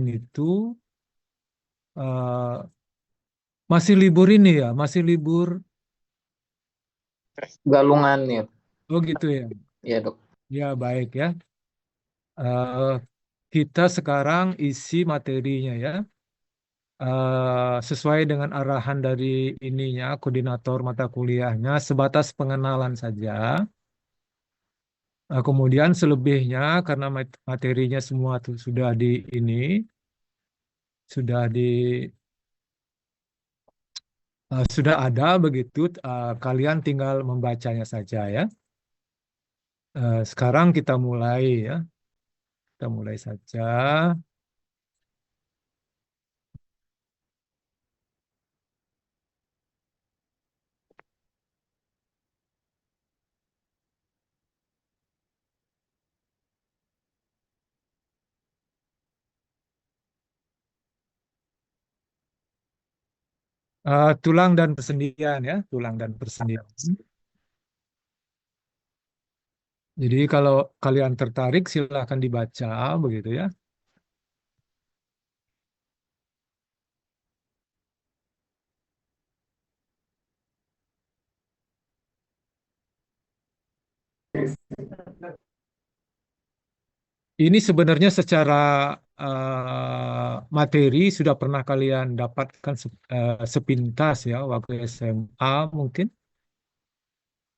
itu eh, masih libur ini ya, masih libur. Galungan ya. Oh gitu ya. Iya, Dok. Ya baik ya. Eh, kita sekarang isi materinya ya. Sesuai dengan arahan dari ininya, koordinator mata kuliahnya, sebatas pengenalan saja. Kemudian selebihnya karena materinya semua tuh sudah di ini, sudah di sudah ada begitu, kalian tinggal membacanya saja ya. Sekarang kita mulai ya, kita mulai saja. Tulang dan persendian ya, tulang dan persendian. Jadi kalau kalian tertarik silahkan dibaca begitu ya. Ini sebenarnya secara materi sudah pernah kalian dapatkan sepintas ya waktu SMA mungkin,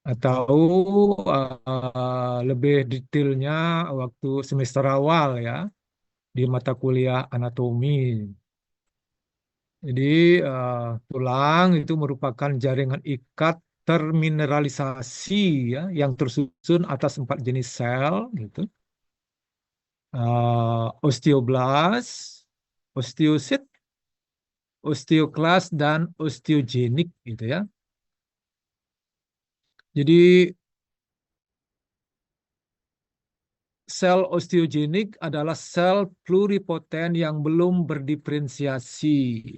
atau lebih detailnya waktu semester awal ya di mata kuliah anatomi. Jadi tulang itu merupakan jaringan ikat termineralisasi ya yang tersusun atas 4 jenis sel gitu. Osteoblast, osteosit, osteoklas, dan osteogenik gitu ya. Jadi sel osteogenik adalah sel pluripoten yang belum berdiferensiasi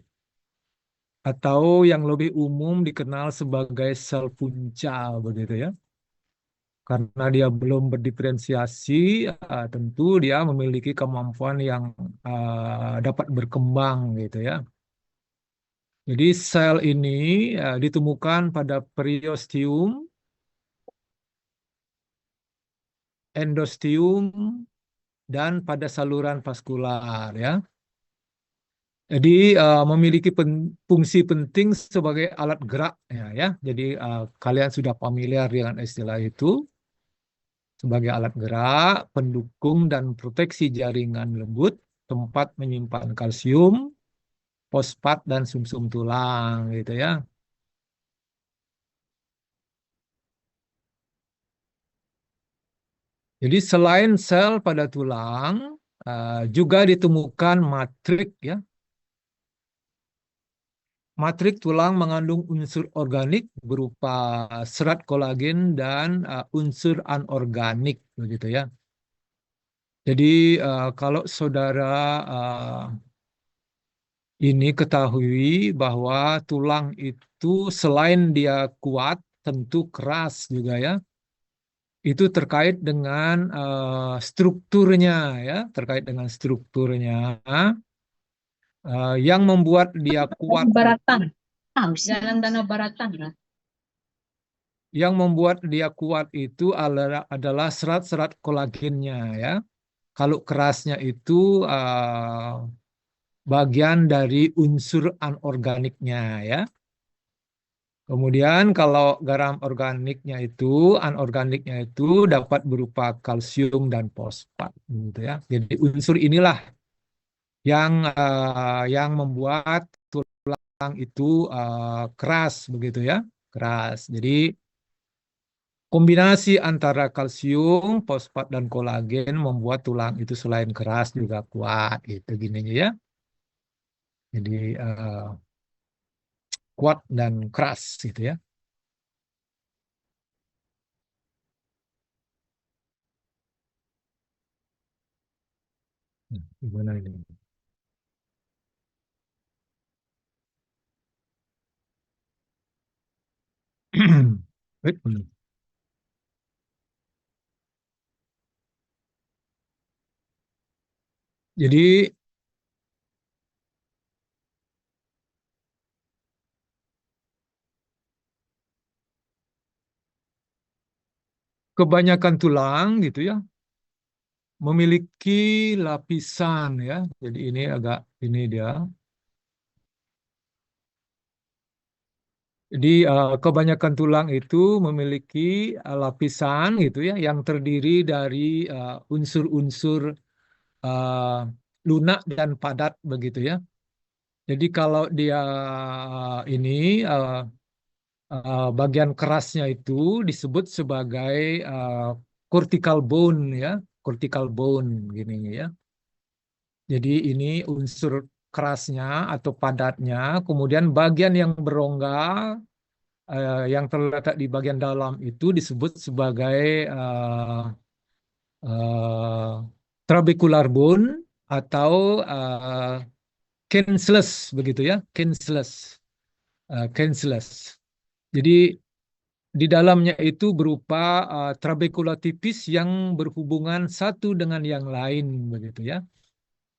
atau yang lebih umum dikenal sebagai sel punca begitu ya. Karena dia belum berdiferensiasi, tentu dia memiliki kemampuan yang dapat berkembang gitu ya. Jadi sel ini ditemukan pada periosteum, endosteum, dan pada saluran vaskular ya. Jadi memiliki fungsi penting sebagai alat gerak ya. Jadi kalian sudah familiar dengan istilah itu sebagai alat gerak, pendukung dan proteksi jaringan lembut, tempat menyimpan kalsium, fosfat dan sumsum tulang gitu ya. Jadi selain sel pada tulang, juga ditemukan matrik ya. Matrik tulang mengandung unsur organik berupa serat kolagen dan unsur anorganik begitu ya. Jadi kalau saudara uh, ini ketahui bahwa tulang itu selain dia kuat, tentu keras juga ya. Itu terkait dengan strukturnya ya, terkait dengan strukturnya yang membuat dia kuat itu, Baratan. Jalan Danau Baratan lah. yang membuat dia kuat itu adalah serat-serat kolagennya ya. Kalau kerasnya itu bagian dari unsur anorganiknya ya. Kemudian kalau garam organiknya itu, anorganiknya itu dapat berupa kalsium dan fosfat gitu ya. Jadi unsur inilah yang membuat tulang itu keras begitu ya, keras. Jadi kombinasi antara kalsium, fosfat dan kolagen membuat tulang itu selain keras juga kuat gitu gininya ya. Jadi kuat dan keras gitu ya. Gimana ini? Wait, jadi kebanyakan tulang gitu ya memiliki lapisan ya. Jadi ini agak ini dia. Jadi kebanyakan tulang itu memiliki lapisan gitu ya yang terdiri dari unsur-unsur uh, lunak dan padat begitu ya. Jadi kalau dia ini bagian kerasnya itu disebut sebagai cortical bone ya, cortical bone gini ya. Jadi ini unsur kerasnya atau padatnya, kemudian bagian yang berongga yang terletak di bagian dalam itu disebut sebagai uh, trabecular bone atau cancellous begitu ya, cancellous, cancellous. Jadi di dalamnya itu berupa trabekula tipis yang berhubungan satu dengan yang lain begitu ya.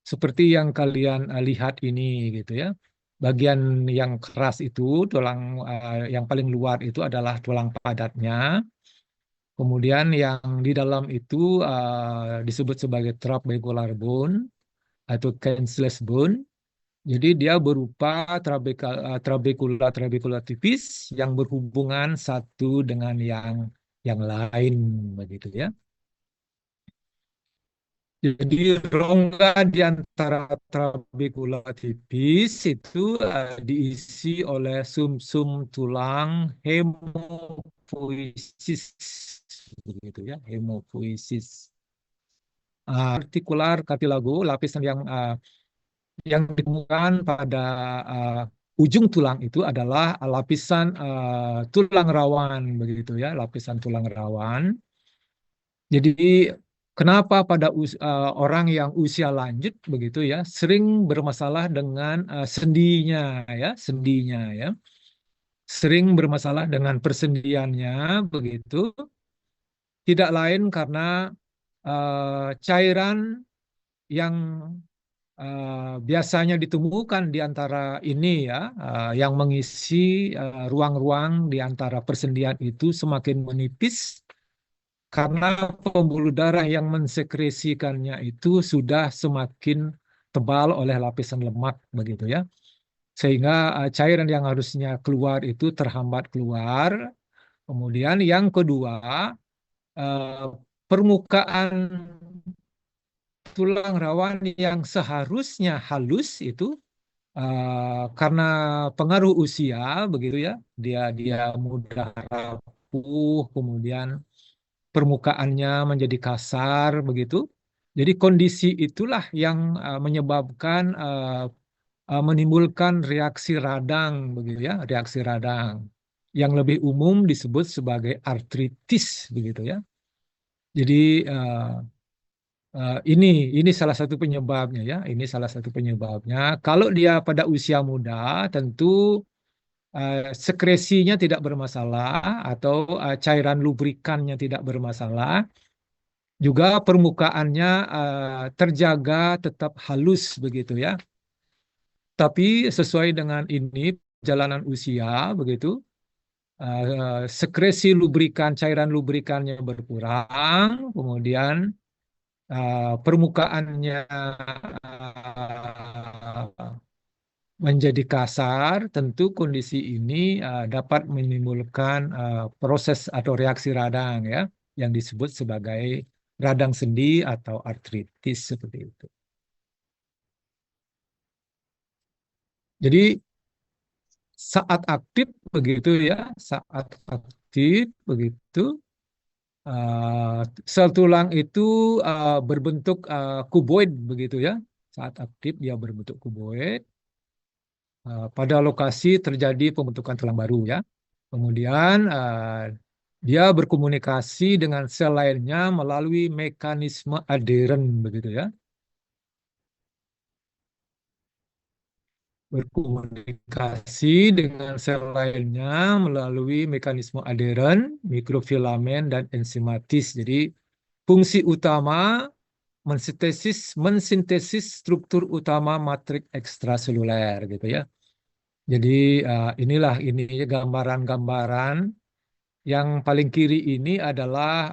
Seperti yang kalian lihat ini gitu ya. Bagian yang keras itu tulang yang paling luar itu adalah tulang padatnya. Kemudian yang di dalam itu disebut sebagai trabecular bone atau cancellous bone. Jadi dia berupa trabekula tipis yang berhubungan satu dengan yang lain begitu ya. Jadi rongga di antara trabekula tipis itu diisi oleh sumsum tulang hemopoiesis begitu ya, hemopoiesis. Artikular cartilago lapisan yang ditemukan pada ujung tulang itu adalah lapisan tulang rawan begitu ya, lapisan tulang rawan. Jadi kenapa pada orang yang usia lanjut begitu ya sering bermasalah dengan sendinya ya, sendinya ya. Sering bermasalah dengan persendiannya begitu. Tidak lain karena cairan yang biasanya ditemukan di antara ini ya, yang mengisi ruang-ruang di antara persendian itu semakin menipis karena pembuluh darah yang mensekresikannya itu sudah semakin tebal oleh lapisan lemak begitu ya. Sehingga cairan yang harusnya keluar itu terhambat keluar. Kemudian yang kedua, eh, permukaan tulang rawan yang seharusnya halus itu karena pengaruh usia begitu ya, dia mudah rapuh, kemudian permukaannya menjadi kasar begitu. Jadi kondisi itulah yang menyebabkan menimbulkan reaksi radang begitu ya, reaksi radang yang lebih umum disebut sebagai artritis begitu ya. Jadi ini salah satu penyebabnya ya, ini salah satu penyebabnya. Kalau dia pada usia muda, tentu sekresinya tidak bermasalah atau cairan lubrikannya tidak bermasalah. Juga permukaannya terjaga tetap halus begitu ya. Tapi sesuai dengan ini perjalanan usia begitu, sekresi lubrikan, cairan lubrikannya berkurang, kemudian permukaannya menjadi kasar, tentu kondisi ini dapat menimbulkan proses atau reaksi radang ya, yang disebut sebagai radang sendi atau artritis seperti itu. Jadi saat aktif begitu ya, saat aktif begitu, sel tulang itu berbentuk kuboid begitu ya. Saat aktif dia berbentuk kuboid. Pada lokasi terjadi pembentukan tulang baru ya. Kemudian dia berkomunikasi dengan sel lainnya melalui mekanisme adheren begitu ya. Berkomunikasi dengan sel lainnya melalui mekanisme adheren, mikrofilamen dan enzimatis. Jadi fungsi utama mensintesis struktur utama matriks ekstraseluler gitu ya. Jadi inilah ini gambaran-gambaran Yang paling kiri ini adalah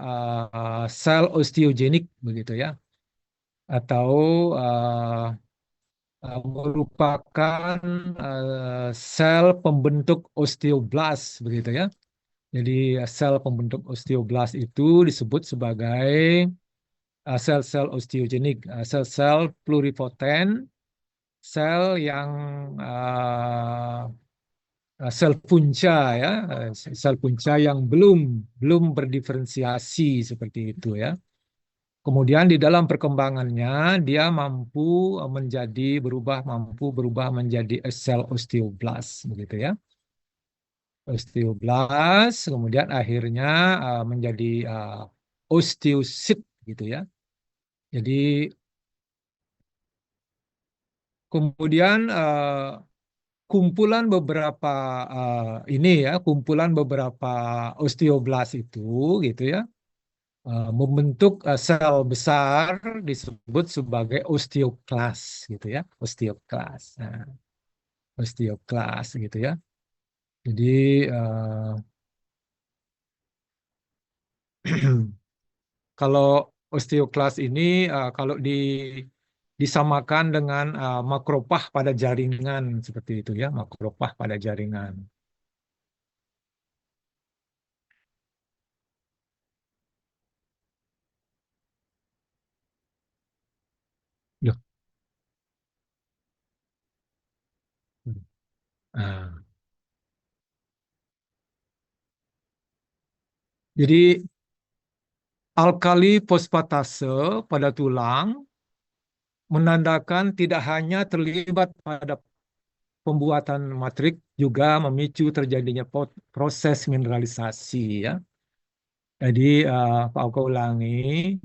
sel osteogenik begitu ya, atau merupakan sel pembentuk osteoblast begitu ya. Jadi sel pembentuk osteoblast itu disebut sebagai sel-sel osteogenik, sel-sel pluripoten, sel yang sel punca ya, sel punca yang belum berdiferensiasi seperti itu ya. Kemudian di dalam perkembangannya dia mampu berubah menjadi sel osteoblast begitu ya. Osteoblast kemudian akhirnya menjadi osteosit gitu ya. Jadi kemudian kumpulan beberapa kumpulan beberapa osteoblast itu gitu ya, membentuk sel besar disebut sebagai osteoklas gitu ya, osteoklas. Nah, osteoklas gitu ya. Jadi kalau osteoklas ini kalau disamakan dengan makrofag pada jaringan seperti itu ya, makrofag pada jaringan. Loh. Nah, jadi alkali fosfatase pada tulang menandakan tidak hanya terlibat pada pembuatan matrik, juga memicu terjadinya proses mineralisasi ya. Jadi Pak Oka ulangi,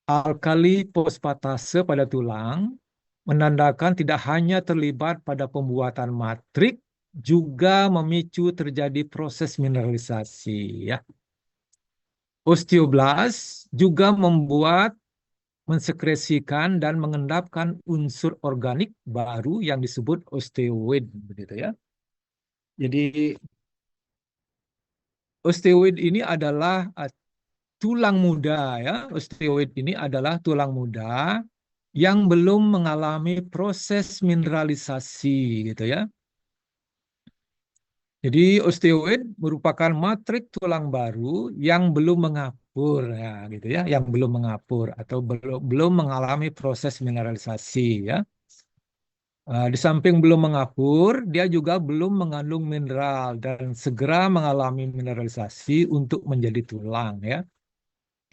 alkali fosfatase pada tulang menandakan tidak hanya terlibat pada pembuatan matrik, juga memicu terjadi proses mineralisasi ya. Osteoblast juga mensekresikan dan mengendapkan unsur organik baru yang disebut osteoid begitu ya. Jadi osteoid ini adalah tulang muda ya. Osteoid ini adalah tulang muda yang belum mengalami proses mineralisasi gitu ya. Jadi osteoid merupakan matrik tulang baru yang belum mengapur ya gitu ya, yang belum mengapur atau belum mengalami proses mineralisasi ya. Di samping belum mengapur, dia juga belum mengandung mineral dan segera mengalami mineralisasi untuk menjadi tulang ya.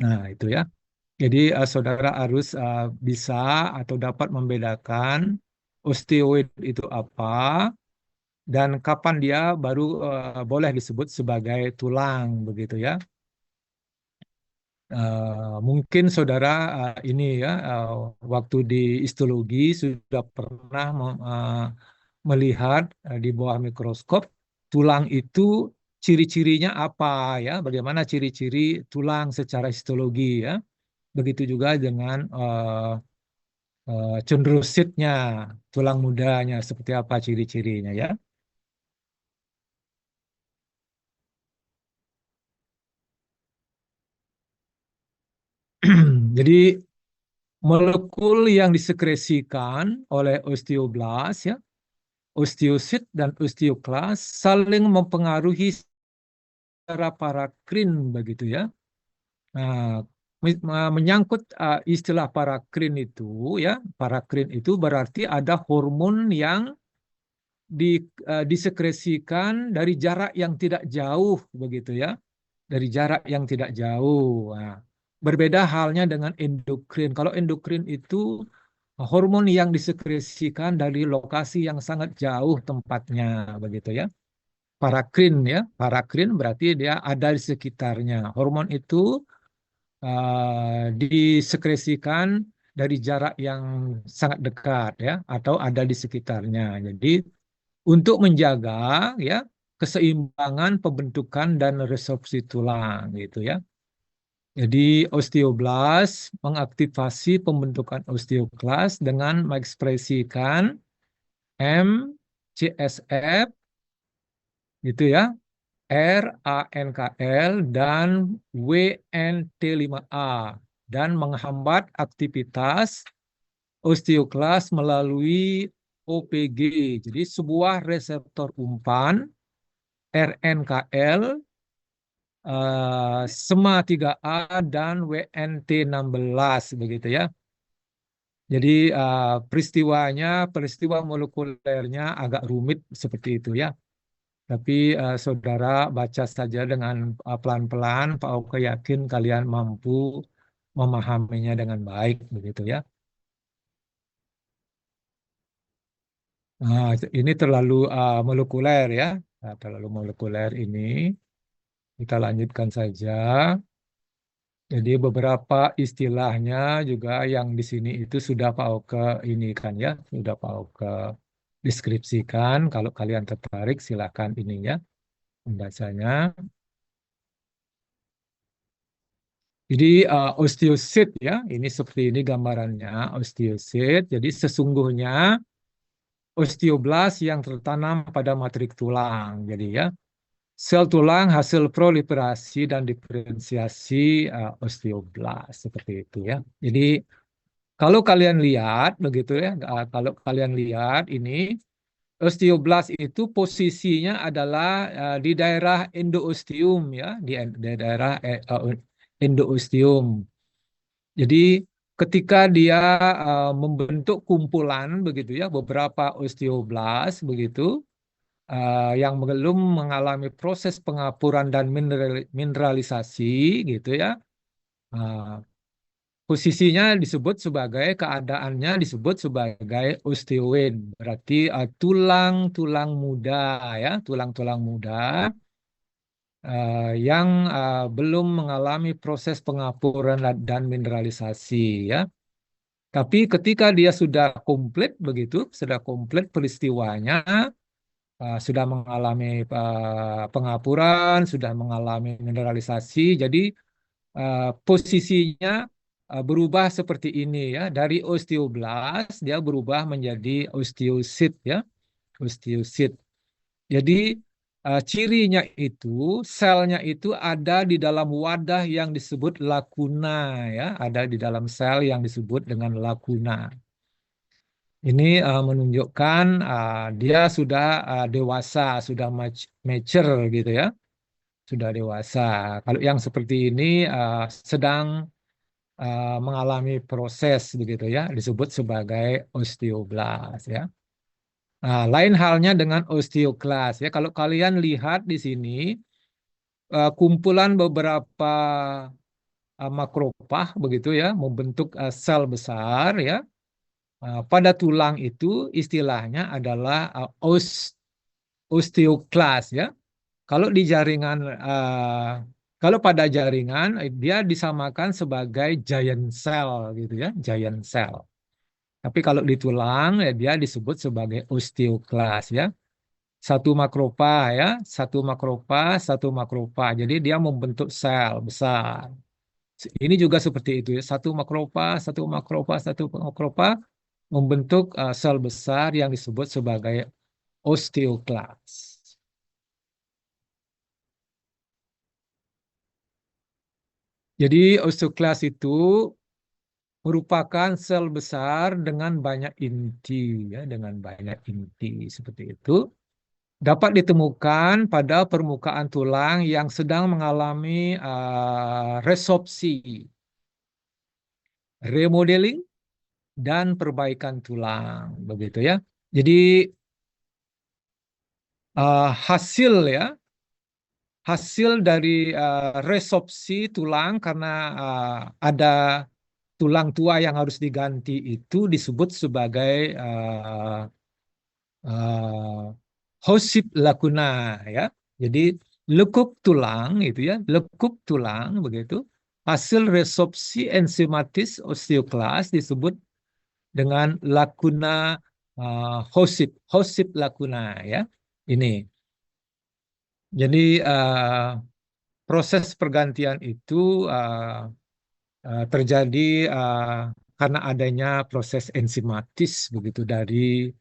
Nah, itu ya. Jadi saudara harus bisa atau dapat membedakan osteoid itu apa dan kapan dia baru boleh disebut sebagai tulang begitu ya. Mungkin saudara ini ya waktu di histologi sudah pernah melihat di bawah mikroskop tulang itu ciri-cirinya apa ya, bagaimana ciri-ciri tulang secara histologi ya. Begitu juga dengan chondrositnya, tulang mudanya seperti apa ciri-cirinya ya. Jadi molekul yang disekresikan oleh osteoblast ya, osteosit dan osteoklas saling mempengaruhi secara parakrin begitu ya. Nah, menyangkut istilah parakrin itu ya, parakrin itu berarti ada hormon yang disekresikan dari jarak yang tidak jauh begitu ya, dari jarak yang tidak jauh. Nah, berbeda halnya dengan endokrin. Kalau endokrin itu hormon yang disekresikan dari lokasi yang sangat jauh tempatnya begitu ya. Parakrin ya, parakrin berarti dia ada di sekitarnya. Hormon itu disekresikan dari jarak yang sangat dekat ya, atau ada di sekitarnya. Jadi untuk menjaga ya keseimbangan pembentukan dan resorpsi tulang gitu ya. Jadi osteoblast mengaktifasi pembentukan osteoklas dengan mengekspresikan M, CSF gitu ya. RANKL dan WNT5A dan menghambat aktivitas osteoklas melalui OPG. Jadi sebuah reseptor umpan RNKL, SEMA3A dan WNT16 begitu ya. Jadi peristiwa molekulernya agak rumit seperti itu ya. Tapi saudara baca saja dengan pelan-pelan, Pak Oke yakin kalian mampu memahaminya dengan baik begitu ya. Nah, ini terlalu molekuler ya. Nah, terlalu molekuler ini. Kita lanjutkan saja. Jadi beberapa istilahnya juga yang di sini itu sudah Pak Oke ini kan ya, sudah Pak Oke deskripsikan. Kalau kalian tertarik silakan ini ya membacanya. Jadi osteosit ya, ini seperti ini gambarannya osteosit. Jadi sesungguhnya osteoblas yang tertanam pada matrik tulang. Jadi ya, sel tulang hasil proliferasi dan diferensiasi osteoblas seperti itu ya. Jadi kalau kalian lihat begitu ya, kalau kalian lihat ini osteoblas itu posisinya adalah di daerah endoosteum ya, di daerah endoosteum. Jadi ketika dia membentuk kumpulan begitu ya, beberapa osteoblas begitu yang belum mengalami proses pengapuran dan mineralisasi gitu ya. Uh, Posisinya disebut sebagai keadaannya disebut sebagai osteoid, berarti tulang-tulang muda ya, tulang-tulang muda yang belum mengalami proses pengapuran dan mineralisasi ya. Tapi ketika dia sudah komplit begitu, sudah komplit peristiwanya, sudah mengalami pengapuran, sudah mengalami mineralisasi, jadi posisinya berubah seperti ini ya. Dari osteoblas dia berubah menjadi osteosit ya, osteosit. Jadi cirinya itu selnya itu ada di dalam wadah yang disebut lakuna ya, ada di dalam sel yang disebut dengan lakuna. Ini menunjukkan dia sudah dewasa, sudah mature gitu ya, sudah dewasa. Kalau yang seperti ini sedang mengalami proses begitu ya, disebut sebagai osteoblas ya. Nah, lain halnya dengan osteoklas ya. Kalau kalian lihat di sini kumpulan beberapa makrofag begitu ya, membentuk sel besar ya. Pada tulang itu istilahnya adalah osteoklas ya. Kalau di jaringan kalau pada jaringan dia disamakan sebagai giant cell gitu ya, giant cell. Tapi kalau di tulang ya dia disebut sebagai osteoklas ya. Satu makrofa ya, satu makrofa, satu makrofa. Jadi dia membentuk sel besar. Ini juga seperti itu ya, satu makrofa, satu makrofa, satu makrofa membentuk sel besar yang disebut sebagai osteoklas. Jadi osteoklas itu merupakan sel besar dengan banyak inti ya, dengan banyak inti seperti itu. Dapat ditemukan pada permukaan tulang yang sedang mengalami resorpsi, remodeling dan perbaikan tulang begitu ya. Jadi hasil ya, hasil dari resorpsi tulang karena ada tulang tua yang harus diganti itu disebut sebagai uh, Hosip lacuna ya. Jadi lekuk tulang itu ya, lekuk tulang begitu. Hasil resorpsi enzimatis osteoklas disebut dengan lacuna Hosip lacuna ya. Ini. Jadi proses pergantian itu terjadi karena adanya proses enzimatis begitu dari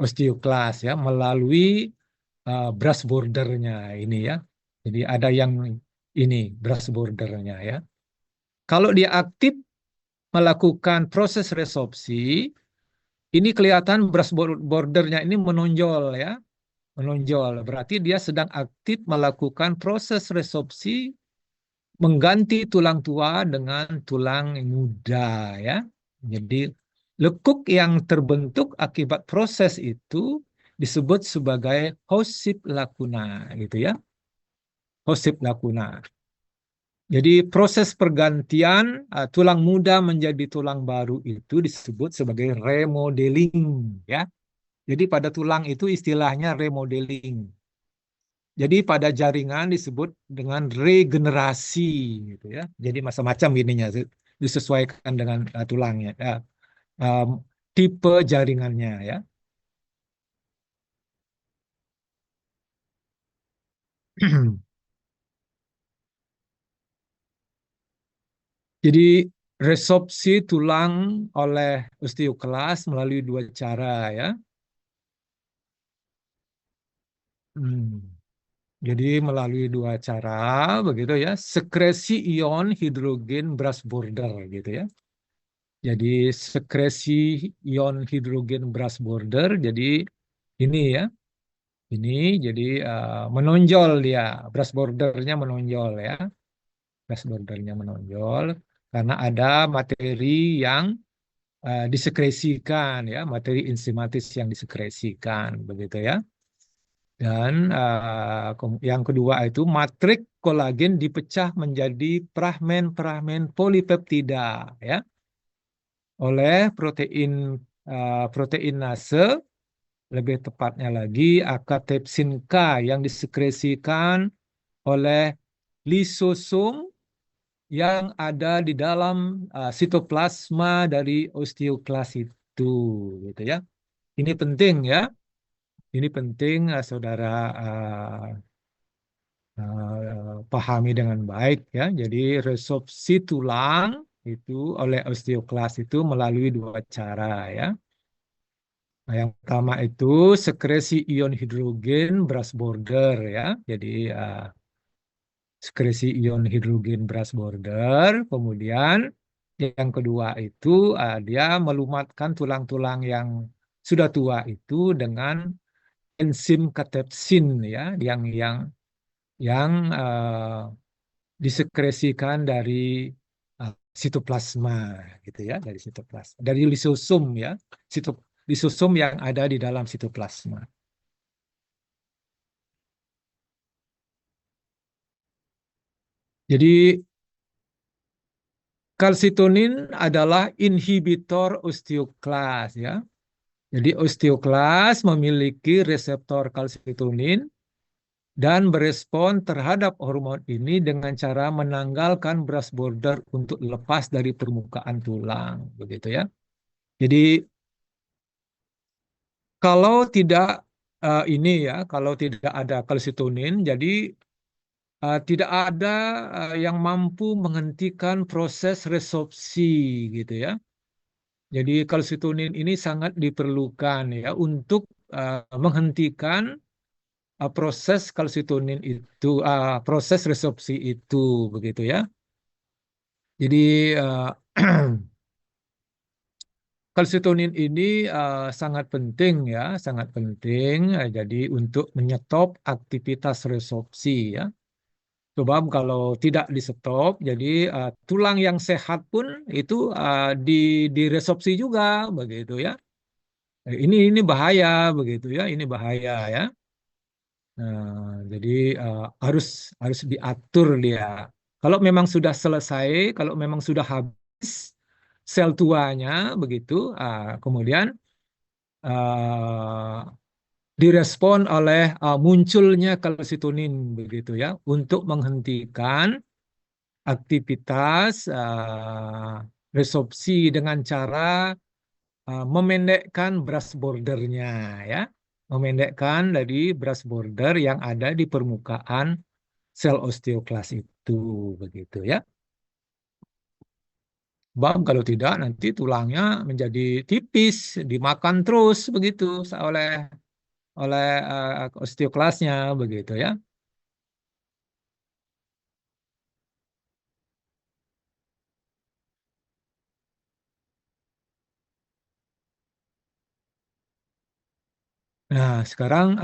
osteoklas ya melalui brush bordernya ini ya. Jadi ada yang ini brush bordernya ya. Kalau dia aktif melakukan proses resorpsi, ini kelihatan brush bordernya ini menonjol ya, menonjol. Berarti dia sedang aktif melakukan proses resorpsi mengganti tulang tua dengan tulang muda ya. Jadi lekuk yang terbentuk akibat proses itu disebut sebagai Hooship lacuna gitu ya. Hooship lacuna. Jadi proses pergantian tulang muda menjadi tulang baru itu disebut sebagai remodeling ya. Jadi pada tulang itu istilahnya remodeling. Jadi pada jaringan disebut dengan regenerasi gitu ya. Jadi macam-macam ininya disesuaikan dengan tulangnya, um, tipe jaringannya ya. Jadi resorpsi tulang oleh osteoklas melalui dua cara ya. Hmm. Jadi melalui dua cara begitu ya, sekresi ion hidrogen brush border gitu ya. Jadi sekresi ion hidrogen brush border, jadi ini ya, ini jadi menonjol dia, brush bordernya menonjol ya, brush bordernya menonjol karena ada materi yang disekresikan ya, materi enzimatis yang disekresikan begitu ya. Dan yang kedua itu matrik kolagen dipecah menjadi fragmen-fragmen polipeptida ya oleh proteinase, lebih tepatnya lagi akatepsin K yang disekresikan oleh lisosom yang ada di dalam sitoplasma dari osteoklas itu gitu ya. Ini penting ya. Ini penting saudara pahami dengan baik ya. Jadi resorpsi tulang itu oleh osteoklas itu melalui dua cara ya. Nah, yang pertama itu sekresi ion hidrogen brush border ya. Jadi sekresi ion hidrogen brush border. Kemudian yang kedua itu dia melumatkan tulang-tulang yang sudah tua itu dengan enzim katepsin ya, yang disekresikan dari sitoplasma gitu ya, dari sitoplasma, dari lisosom ya, lisosom yang ada di dalam sitoplasma. Jadi kalsitonin adalah inhibitor osteoklas ya. Jadi osteoklas memiliki reseptor kalsitonin dan berespon terhadap hormon ini dengan cara menanggalkan brush border untuk lepas dari permukaan tulang, begitu ya. Jadi kalau tidak ini ya, kalau tidak ada kalsitonin, jadi tidak ada yang mampu menghentikan proses resorpsi gitu ya. Jadi kalsitonin ini sangat diperlukan ya untuk menghentikan proses kalsitonin itu, proses resorpsi itu begitu ya. Jadi kalsitonin ini sangat penting ya, sangat penting. Jadi untuk menyetop aktivitas resorpsi ya. Sebab kalau tidak di-stop, jadi tulang yang sehat pun itu diresorpsi juga begitu ya. Ini bahaya begitu ya, ini bahaya ya. Nah, jadi harus harus diatur dia. Kalau memang sudah selesai, kalau memang sudah habis sel tuanya begitu, kemudian uh, direspon oleh munculnya kalsitonin begitu ya untuk menghentikan aktivitas resorpsi dengan cara memendekkan brush bordernya ya, memendekkan dari brush border yang ada di permukaan sel osteoklas itu begitu ya. Bang kalau tidak nanti tulangnya menjadi tipis, dimakan terus begitu oleh oleh osteoklasnya begitu ya. Nah, sekarang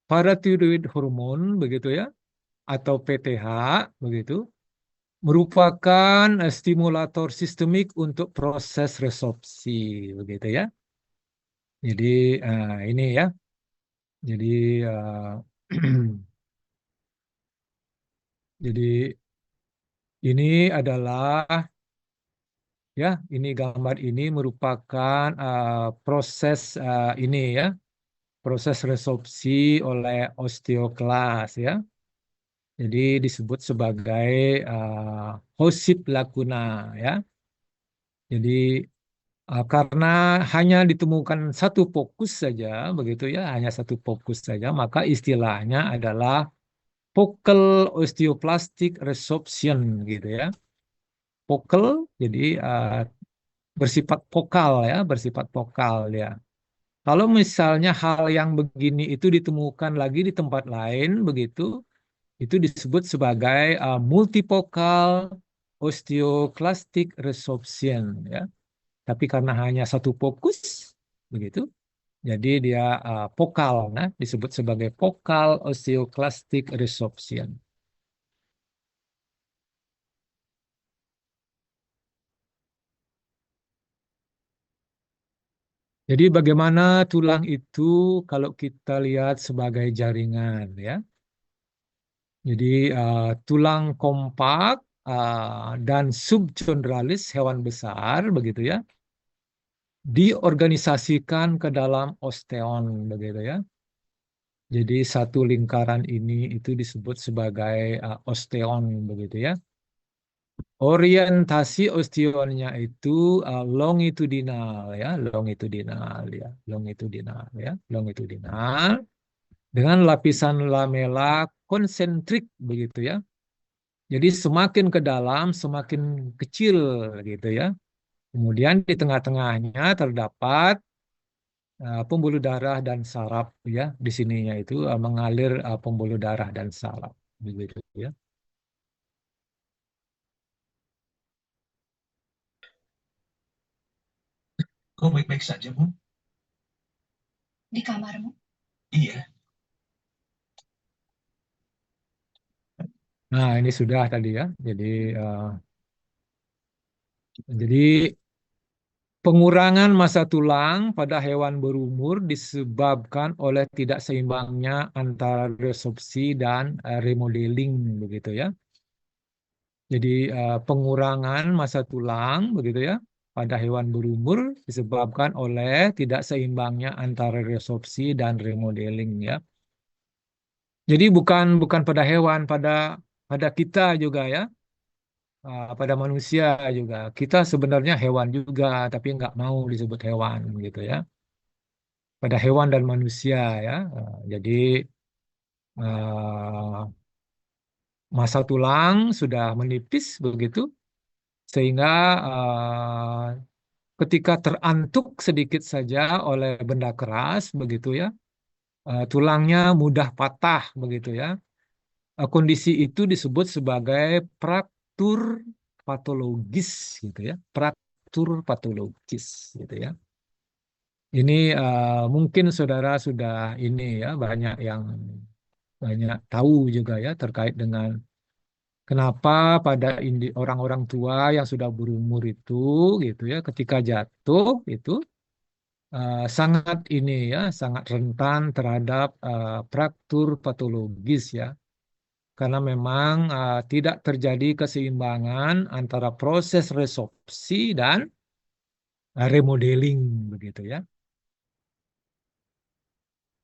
paratiroid hormon begitu ya atau PTH begitu merupakan stimulator sistemik untuk proses resorpsi begitu ya. Jadi ini ya. Jadi jadi ini adalah ya ini gambar ini merupakan proses ini ya proses resorpsi oleh osteoklas ya. Jadi disebut sebagai Hosip lacuna ya. Jadi karena hanya ditemukan satu fokus saja, begitu ya, hanya satu fokus saja, maka istilahnya adalah focal osteoplastic resorption gitu ya. Focal, jadi bersifat vokal ya, bersifat vokal ya. Kalau misalnya hal yang begini itu ditemukan lagi di tempat lain, begitu, itu disebut sebagai multifocal osteoclastic resorption ya. Tapi karena hanya satu fokus, begitu, jadi dia vokal, nah, disebut sebagai focal osteoclastic resorption. Jadi bagaimana tulang itu kalau kita lihat sebagai jaringan, ya. Jadi tulang kompak dan subchondralis hewan besar, begitu ya, diorganisasikan ke dalam osteon, begitu ya. Jadi satu lingkaran ini itu disebut sebagai osteon begitu ya. Orientasi osteonnya itu longitudinal ya, longitudinal ya, longitudinal ya, longitudinal dengan lapisan lamela konsentrik begitu ya. Jadi semakin ke dalam semakin kecil gitu ya. Kemudian di tengah-tengahnya terdapat pembuluh darah dan saraf ya, di sininya itu mengalir pembuluh darah dan saraf begitu ya. Kau baik-baik saja, Bu? Di kamarmu. Iya. Nah, ini sudah tadi ya. Jadi pengurangan massa tulang pada hewan berumur disebabkan oleh tidak seimbangnya antara resorpsi dan remodeling begitu ya. Jadi pengurangan massa tulang begitu ya pada hewan berumur disebabkan oleh tidak seimbangnya antara resorpsi dan remodeling ya. Jadi bukan bukan pada hewan, pada kita juga ya. Pada manusia juga. Kita sebenarnya hewan juga, tapi nggak mau disebut hewan gitu ya. Pada hewan dan manusia ya. Jadi uh, massa tulang sudah menipis begitu, sehingga ketika terantuk sedikit saja oleh benda keras begitu ya, tulangnya mudah patah begitu ya. Kondisi itu disebut sebagai fraktur patologis gitu ya, fraktur patologis gitu ya. Ini mungkin saudara sudah ini ya banyak tahu juga ya terkait dengan kenapa pada orang-orang tua yang sudah berumur itu gitu ya ketika jatuh itu sangat ini ya sangat rentan terhadap fraktur patologis ya karena memang tidak terjadi keseimbangan antara proses resorpsi dan remodeling begitu ya.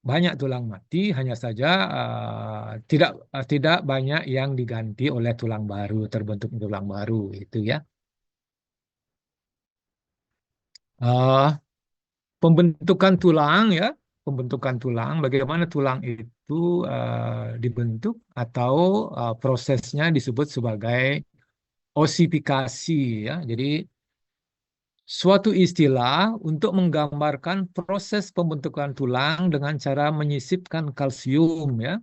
Banyak tulang mati, hanya saja tidak banyak yang diganti oleh tulang baru, terbentuk tulang baru itu ya. Eh, Pembentukan tulang ya, pembentukan tulang, bagaimana tulang itu dibentuk atau prosesnya disebut sebagai osifikasi ya. Jadi suatu istilah untuk menggambarkan proses pembentukan tulang dengan cara menyisipkan kalsium ya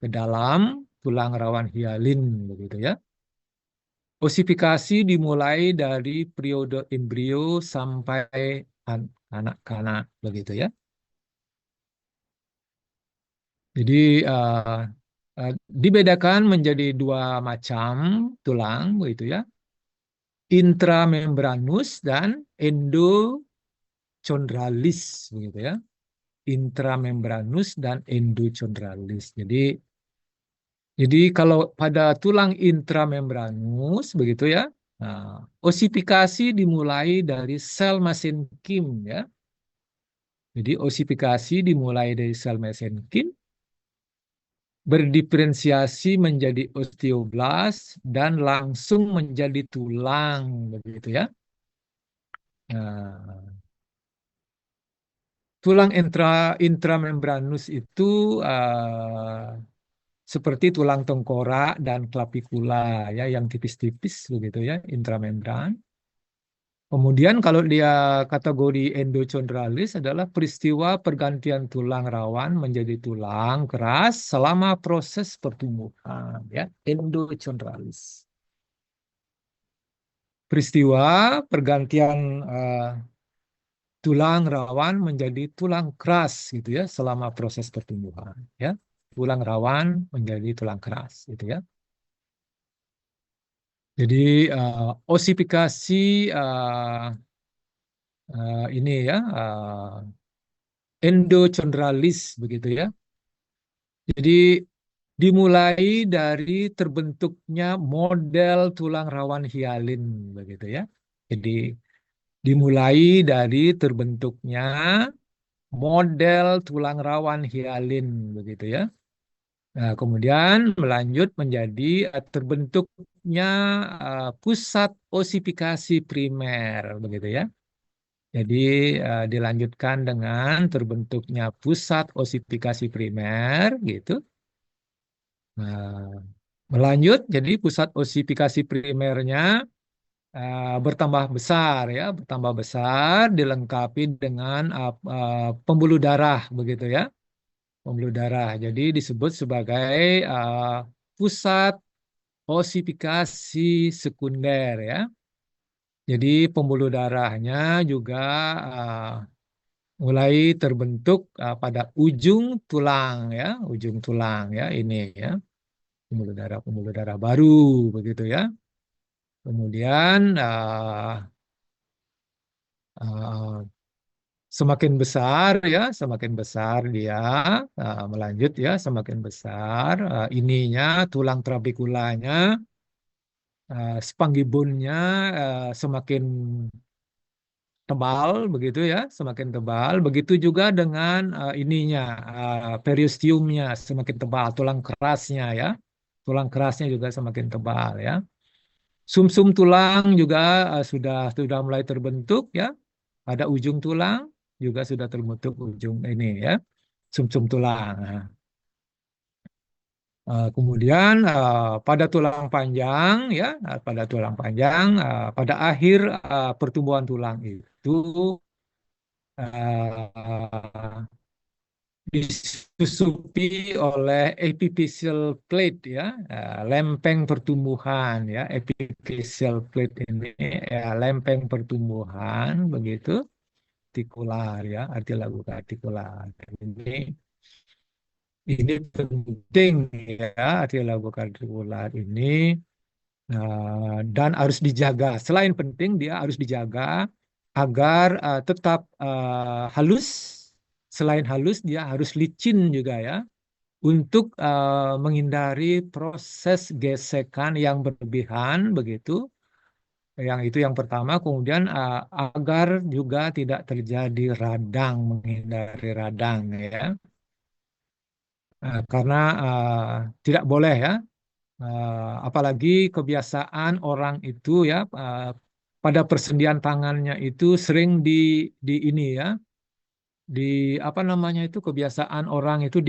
ke dalam tulang rawan hialin begitu ya. Osifikasi dimulai dari periode embrio sampai anak-anak begitu ya. Jadi dibedakan menjadi dua macam tulang begitu ya. Intramembranus dan endochondralis begitu ya. Intramembranus dan endochondralis. Jadi kalau pada tulang intramembranus begitu ya, osifikasi dimulai dari sel mesenkim ya. Jadi osifikasi dimulai dari sel mesenkim, berdiferensiasi menjadi osteoblas dan langsung menjadi tulang begitu ya. Nah, tulang intramembranus itu seperti tulang tengkorak dan clavicula ya yang tipis-tipis begitu ya, intramembran. Kemudian kalau dia kategori endochondralis adalah peristiwa pergantian tulang rawan menjadi tulang keras selama proses pertumbuhan ya, endochondralis. Peristiwa pergantian tulang rawan menjadi tulang keras gitu ya selama proses pertumbuhan ya. Tulang rawan menjadi tulang keras gitu ya. Jadi osifikasi ini ya endochondralis begitu ya. Jadi dimulai dari terbentuknya model tulang rawan hialin begitu ya. Jadi dimulai dari terbentuknya model tulang rawan hialin begitu ya. Nah, kemudian melanjut menjadi terbentuknya pusat osifikasi primer begitu ya. Jadi dilanjutkan dengan terbentuknya pusat osifikasi primer gitu. Nah, melanjut jadi pusat osifikasi primernya bertambah besar ya, bertambah besar dilengkapi dengan pembuluh darah begitu ya. Pembuluh darah. Jadi disebut sebagai pusat osifikasi sekunder ya. Jadi pembuluh darahnya juga uh, mulai terbentuk pada ujung tulang ya, ujung tulang ya ini ya. Pembuluh darah baru begitu ya. Kemudian uh, semakin besar ya, semakin besar dia melanjut ya, semakin besar ininya tulang trabekulanya, spangibonnya semakin tebal begitu ya, semakin tebal. Begitu juga dengan ininya periosteumnya semakin tebal, tulang kerasnya ya, tulang kerasnya juga semakin tebal ya. Sumsum tulang juga sudah mulai terbentuk ya. Pada ujung tulang juga sudah terbentuk ujung ini ya, sumsum tulang. Nah, kemudian pada tulang panjang ya, pada tulang panjang pada akhir pertumbuhan tulang itu uh, disusupi oleh epiphyseal plate ya, lempeng pertumbuhan ya, epiphyseal plate ini ya, lempeng pertumbuhan begitu, artikular ya, artikular. Ini penting ya, artikular ini dan harus dijaga. Selain penting, dia harus dijaga agar tetap halus. Selain halus, dia harus licin juga ya, untuk menghindari proses gesekan yang berlebihan begitu. Yang itu yang pertama. Kemudian agar juga tidak terjadi radang, menghindari radang ya. Karena tidak boleh ya. Apalagi kebiasaan orang itu ya pada persendian tangannya itu sering di ini ya, di apa namanya itu, kebiasaan orang itu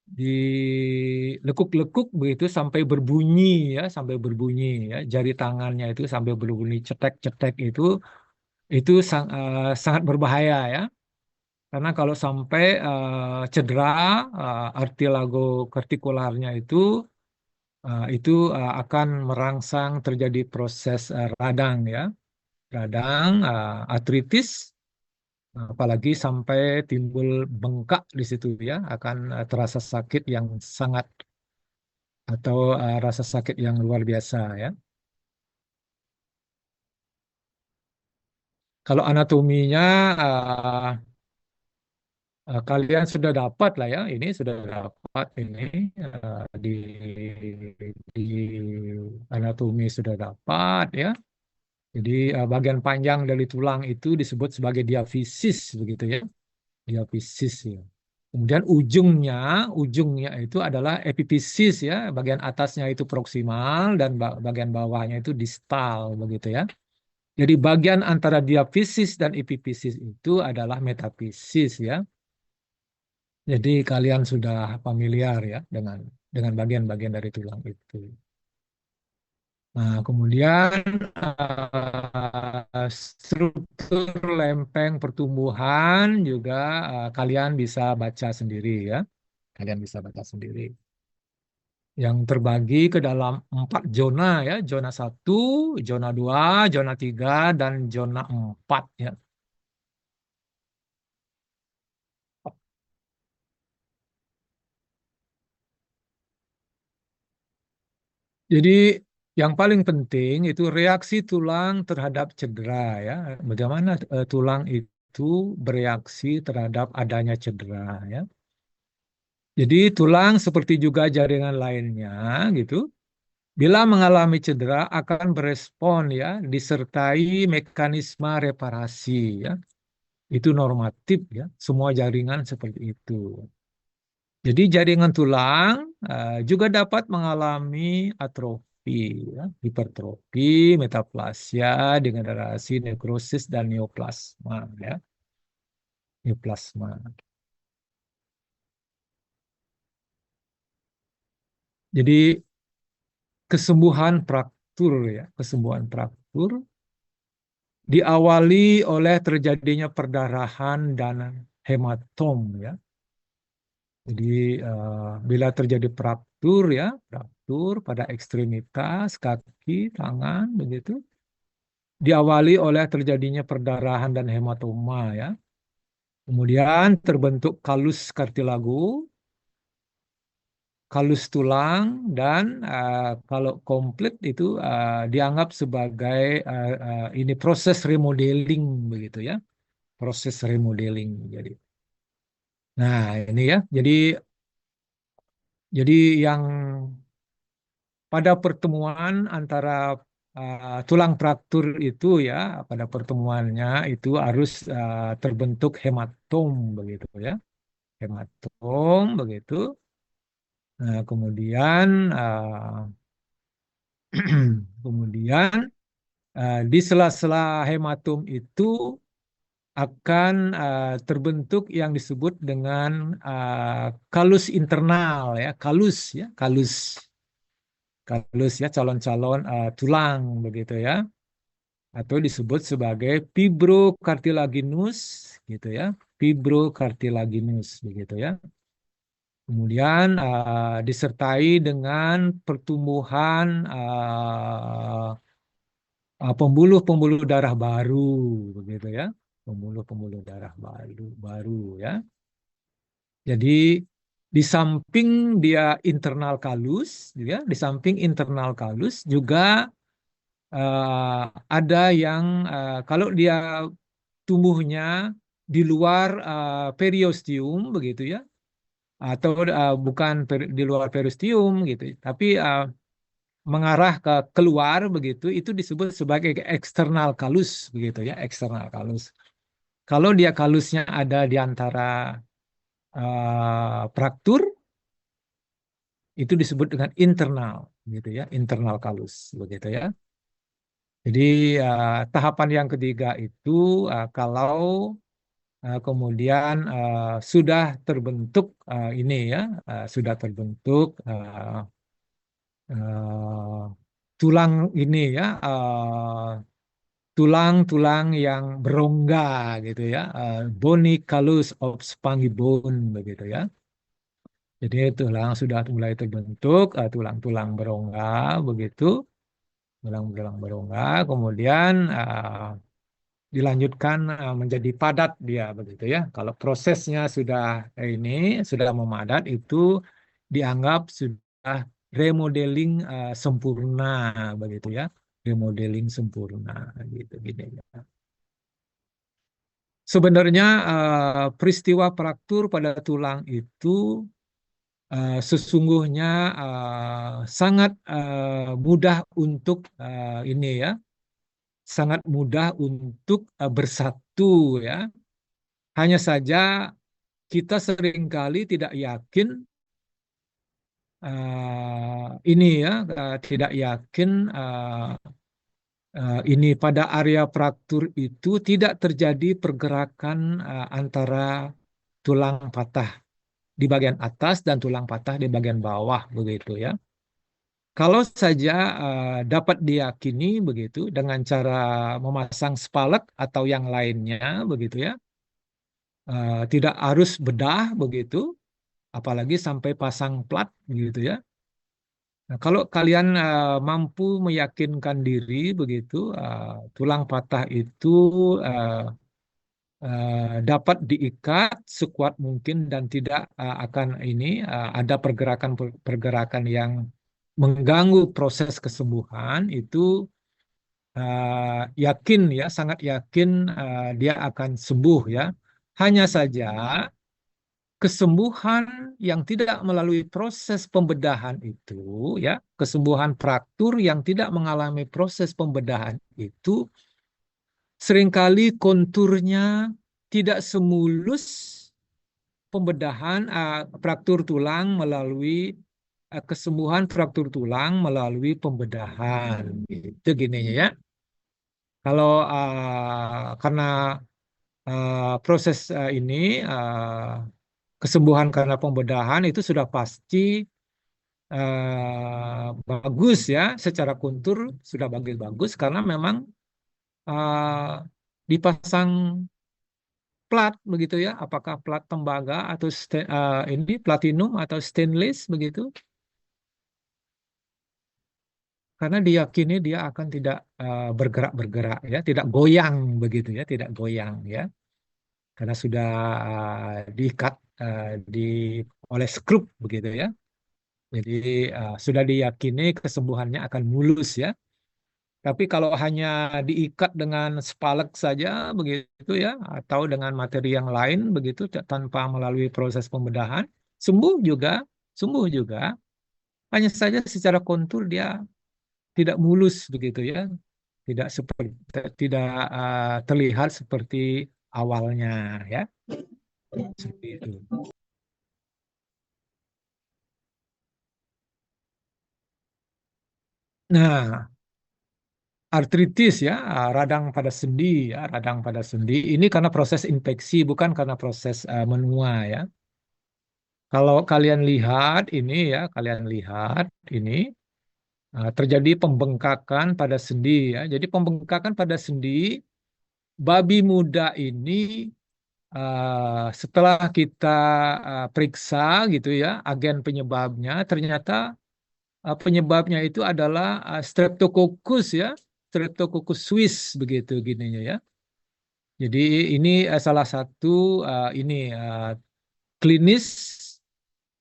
dilekuk-lekuk begitu sampai berbunyi ya, sampai berbunyi ya, jari tangannya itu sampai berbunyi cetek-cetek itu sangat berbahaya ya. Karena kalau sampai cedera artilago kartikularnya itu akan merangsang terjadi proses radang ya, radang, artritis, apalagi sampai timbul bengkak di situ ya, akan terasa sakit yang sangat atau rasa sakit yang luar biasa ya. Kalau anatominya uh, kalian sudah dapat lah ya, ini sudah dapat ini di anatomi sudah dapat ya. Jadi bagian panjang dari tulang itu disebut sebagai diafisis begitu ya, diafisis ya. Kemudian ujungnya itu adalah epifisis ya, bagian atasnya itu proksimal dan bagian bawahnya itu distal begitu ya. Jadi bagian antara diafisis dan epifisis itu adalah metafisis ya. Jadi kalian sudah familiar ya dengan bagian-bagian dari tulang itu. Nah, kemudian struktur lempeng pertumbuhan juga kalian bisa baca sendiri ya. Kalian bisa baca sendiri. Yang terbagi ke dalam 4 zona ya. Zona 1, zona 2, zona 3, dan zona 4 ya. Jadi yang paling penting itu reaksi tulang terhadap cedera ya. Bagaimana tulang itu bereaksi terhadap adanya cedera ya. Jadi tulang seperti juga jaringan lainnya gitu. Bila mengalami cedera akan berespon ya, disertai mekanisme reparasi ya. Itu normatif ya. Semua jaringan seperti itu. Jadi jaringan tulang juga dapat mengalami atrofi, ya, hipertrofi, metaplasia, degenerasi, nekrosis, dan neoplasma. Ya. Neoplasma. Jadi kesembuhan fraktur ya, kesembuhan fraktur diawali oleh terjadinya perdarahan dan hematom ya. Jadi bila terjadi fraktur ya, fraktur pada ekstremitas, kaki, tangan, begitu, diawali oleh terjadinya perdarahan dan hematoma ya. Kemudian terbentuk kalus kartilago, kalus tulang, dan kalau komplit itu dianggap sebagai ini proses remodeling begitu ya, proses remodeling. Nah ini ya, jadi yang pada pertemuan antara tulang fraktur itu ya, pada pertemuannya itu harus terbentuk hematom begitu ya, hematom begitu. Nah, kemudian di sela-sela hematom itu akan terbentuk yang disebut dengan kalus internal ya, kalus ya, calon-calon tulang begitu ya, atau disebut sebagai fibrocartilaginous gitu ya, fibrocartilaginous begitu ya. Kemudian disertai dengan pertumbuhan pembuluh-pembuluh darah baru begitu ya, pembuluh-pembuluh darah baru ya. Jadi di samping dia internal kalus ya, di samping internal kalus juga ada yang kalau dia tumbuhnya di luar periosteum begitu ya, atau bukan di luar periosteum gitu, tapi mengarah ke keluar begitu, itu disebut sebagai eksternal kalus begitu ya, eksternal kalus. Kalau dia kalusnya ada di antara fraktur, itu disebut dengan internal gitu ya, internal kalus begitu ya. Jadi tahapan yang ketiga itu kalau Kemudian sudah terbentuk ini ya, sudah terbentuk eh, tulang ini ya, tulang-tulang yang berongga gitu ya, bony callus of spongy bone begitu ya. Jadi tulang sudah mulai terbentuk, tulang-tulang berongga begitu, tulang-tulang berongga, kemudian dilanjutkan menjadi padat dia begitu ya. Kalau prosesnya sudah ini sudah memadat itu dianggap sudah remodeling sempurna begitu ya. Remodeling sempurna gitu gini ya. Sebenarnya peristiwa fraktur pada tulang itu sesungguhnya sangat mudah untuk ini ya, sangat mudah untuk bersatu ya. Hanya saja kita seringkali tidak yakin ini ya, tidak yakin ini pada area fraktur itu tidak terjadi pergerakan antara tulang patah di bagian atas dan tulang patah di bagian bawah begitu ya. Kalau saja dapat diyakini begitu dengan cara memasang spalek atau yang lainnya begitu ya, tidak harus bedah begitu, apalagi sampai pasang plat gitu ya. Nah, kalau kalian mampu meyakinkan diri begitu, tulang patah itu uh, dapat diikat sekuat mungkin dan tidak akan ini ada pergerakan-pergerakan yang mengganggu proses kesembuhan itu yakin ya, sangat yakin dia akan sembuh ya. Hanya saja kesembuhan yang tidak melalui proses pembedahan itu ya, kesembuhan fraktur yang tidak mengalami proses pembedahan itu seringkali konturnya tidak semulus pembedahan fraktur tulang melalui kesembuhan fraktur tulang melalui pembedahan itu gini ya. Kalau karena proses ini kesembuhan karena pembedahan itu sudah pasti bagus ya, secara kontur sudah bagus-bagus karena memang uh, dipasang plat begitu ya, apakah plat tembaga atau ini platinum atau stainless begitu, karena diyakini dia akan tidak bergerak-bergerak ya, tidak goyang begitu ya, tidak goyang ya, karena sudah diikat di oleh skrup begitu ya. Jadi sudah diyakini kesembuhannya akan mulus ya. Tapi kalau hanya diikat dengan spalek saja begitu ya, atau dengan materi yang lain begitu tanpa melalui proses pembedahan, sembuh juga, sembuh juga. Hanya saja secara kontur dia tidak mulus begitu ya, tidak seperti tidak terlihat seperti awalnya ya, seperti itu. Nah, artritis ya, radang pada sendi ya, radang pada sendi ini karena proses infeksi bukan karena proses menua ya. Kalau kalian lihat ini ya, kalian lihat ini terjadi pembengkakan pada sendi ya. Jadi pembengkakan pada sendi babi muda ini setelah kita periksa gitu ya, agen penyebabnya ternyata penyebabnya itu adalah Streptococcus ya, Streptococcus Swiss begitu gininya ya. Jadi ini salah satu ini klinis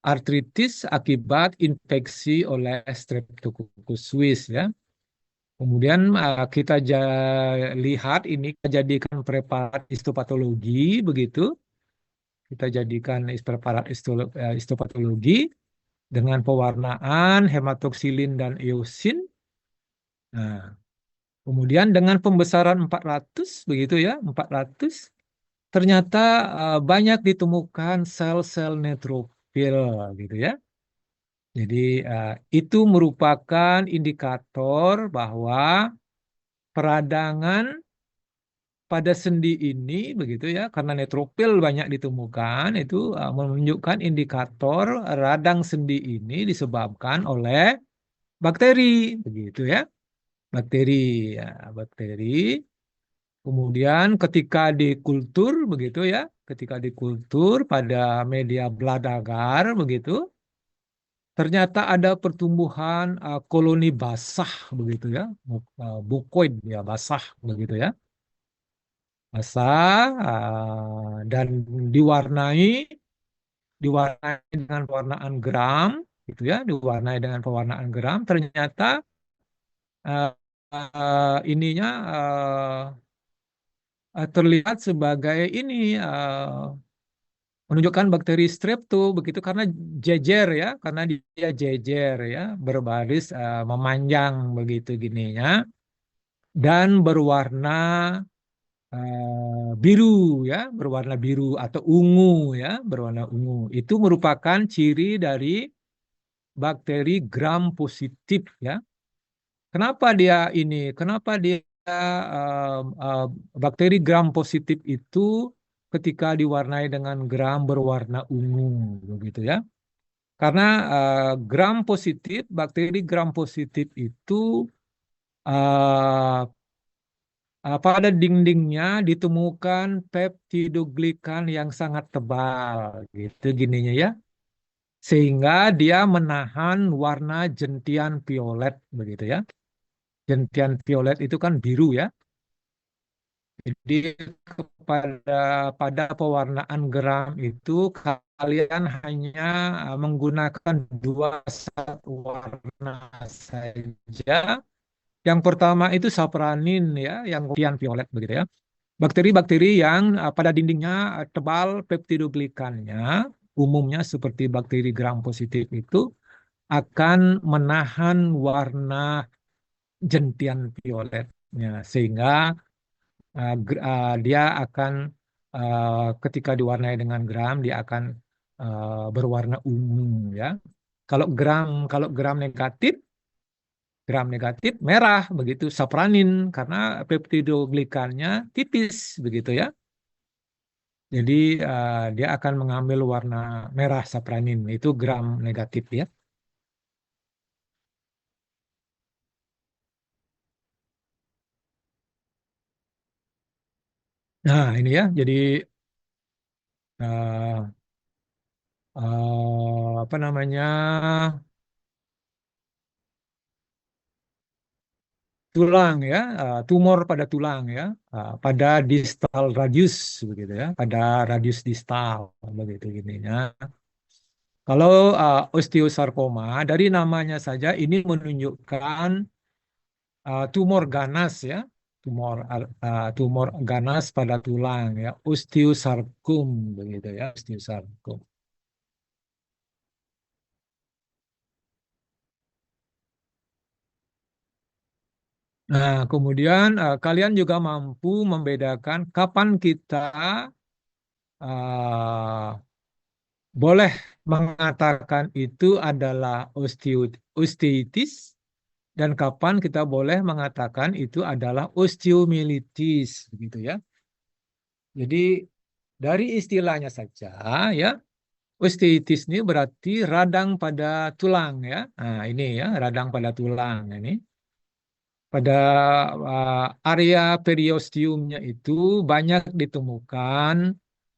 artritis akibat infeksi oleh Streptococcus suis ya. Kemudian kita lihat ini kita jadikan preparat histopatologi begitu. Kita jadikan preparat histopatologi dengan pewarnaan hematoksilin dan eosin. Nah, kemudian dengan pembesaran 400 begitu ya, 400 ternyata banyak ditemukan sel-sel neutrofil gitu ya. Jadi itu merupakan indikator bahwa peradangan pada sendi ini begitu ya, karena neutropil banyak ditemukan, itu menunjukkan indikator radang sendi ini disebabkan oleh bakteri, begitu ya, bakteri, ya, bakteri. Kemudian ketika dikultur begitu ya, ketika dikultur pada media beladagar begitu, ternyata ada pertumbuhan koloni basah begitu ya, bukoid ya, basah begitu ya, basah dan diwarnai diwarnai dengan pewarnaan geram gitu ya, diwarnai dengan pewarnaan geram. Ternyata uh, ininya terlihat sebagai ini menunjukkan bakteri strep tuh begitu karena jejer ya, karena dia jejer ya, berbaris memanjang begitu gininya dan berwarna biru ya, berwarna biru atau ungu ya, berwarna ungu. Itu merupakan ciri dari bakteri gram positif ya. Kenapa dia ini? Kenapa dia bakteri gram positif itu ketika diwarnai dengan gram berwarna ungu begitu ya? Karena gram positif, bakteri gram positif itu uh, pada dindingnya ditemukan peptidoglikan yang sangat tebal gitu gininya ya. Sehingga dia menahan warna gentian violet begitu ya. Gentian violet itu kan biru ya. Jadi kepada pada pewarnaan geram itu kalian hanya menggunakan dua zat warna saja. Yang pertama itu saponin ya, yang gentian violet begitu ya. Bakteri-bakteri yang pada dindingnya tebal peptidoglikannya, umumnya seperti bakteri gram positif itu akan menahan warna gentian violetnya sehingga dia akan ketika diwarnai dengan gram dia akan berwarna ungu ya. Kalau gram negatif, merah begitu sapranin karena peptidoglikannya tipis begitu ya. Jadi dia akan mengambil warna merah sapranin itu gram negatif ya. Nah ini ya jadi uh, apa namanya tulang ya, tumor pada tulang ya, pada distal radius begitu ya, pada radius distal begitu gininya. Kalau osteosarkoma dari namanya saja ini menunjukkan tumor ganas ya, tumor ganas pada tulang ya, osteosarkom begitu ya, osteosarkom. Nah, kemudian kalian juga mampu membedakan kapan kita uh, boleh mengatakan itu adalah osteitis dan kapan kita boleh mengatakan itu adalah osteomyelitis begitu ya. Jadi dari istilahnya saja ya, osteitis ini berarti radang pada tulang ya. Nah, ini ya, radang pada tulang ini. Pada area periosteumnya itu banyak ditemukan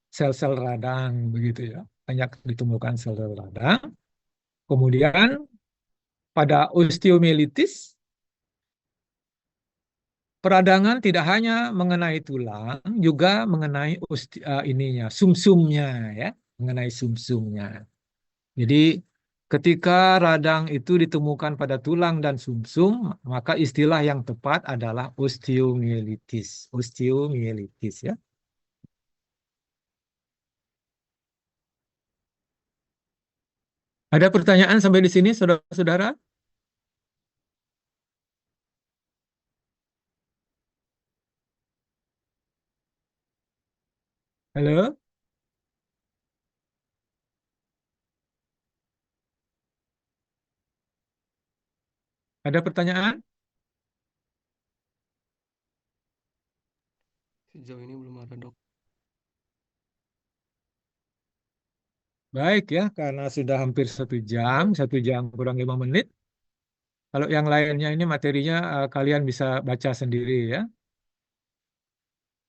sel-sel radang begitu ya. Banyak ditemukan sel-sel radang. Kemudian pada osteomyelitis peradangan tidak hanya mengenai tulang, juga mengenai ininya, sumsumnya ya, mengenai sumsumnya. Jadi ketika radang itu ditemukan pada tulang dan sumsum, maka istilah yang tepat adalah osteomyelitis. Osteomyelitis ya. Ada pertanyaan sampai di sini, saudara-saudara? Halo? Ada pertanyaan? Sejauh ini belum ada, Dok. Baik ya, karena sudah hampir 1 jam kurang 5 menit. Kalau yang lainnya ini materinya kalian bisa baca sendiri ya.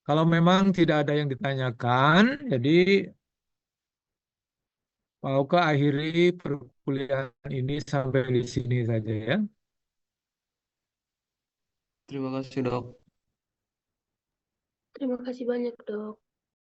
Kalau memang tidak ada yang ditanyakan, jadi mau akhiri perkuliahan ini sampai di sini saja ya. Terima kasih, Dok. Terima kasih banyak, Dok.